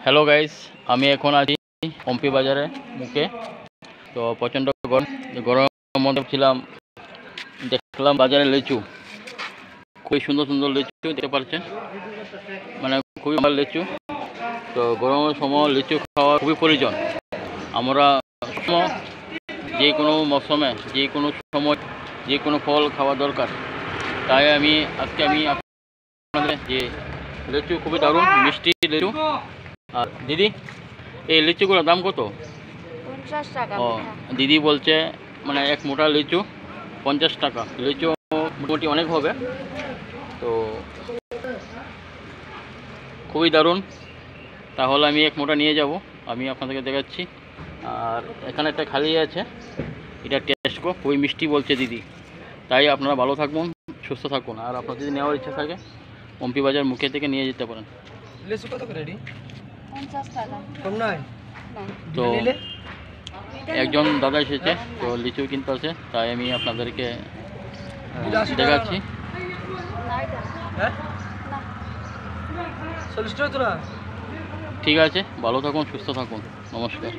Hello guys, আমি এখন আছি পম্পি বাজারে মুখে। তো প্রচণ্ড গরমের মধ্যে ছিলাম, দেখলাম বাজারে লিচু, খুবই সুন্দর সুন্দর লিচু দেখতে পাচ্ছেন, মানে খুবই ভালো লিচু। তো গরমের সময় লিচু খাওয়া খুবই প্রয়োজন। আমরা যে কোনো মৌসুমে যে কোনো সময় যে কোনো ফল খাওয়া দরকার। তাই আজকে আমি আপনাদের যে লিচু খুবই দারুণ মিষ্টি লিচু। আর দিদি, এই লিচুগুলোর দাম কত? 50 টাকা। ও, দিদি বলছে মানে এক মোটা লিচু 50 টাকা। লিচু মোটামুটি অনেক হবে, তো খুবই দারুণ। তাহলে আমি এক মোটা নিয়ে যাব, আমি আপনাদেরকে দেখাচ্ছি। আর এখানে একটা খালি আছে, এটা টেস্ট করো, খুবই মিষ্টি বলছে দিদি। তাই আপনারা ভালো থাকুন, সুস্থ থাকুন। আর আপনার যদি নেওয়ার ইচ্ছা থাকে পম্পি বাজার মুখে থেকে নিয়ে যেতে পারেন। লিচু কত করে রেডি? 50 টাকা। কম নয়? তো একজন দাদা এসেছে, তো লিচু কিনতে আছে, তাই আমি আপনাদেরকে দেখাচ্ছি। হ্যাঁ, 40 টাকা তো না। ঠিক আছে, ভালো থাকুন, সুস্থ থাকুন, নমস্কার।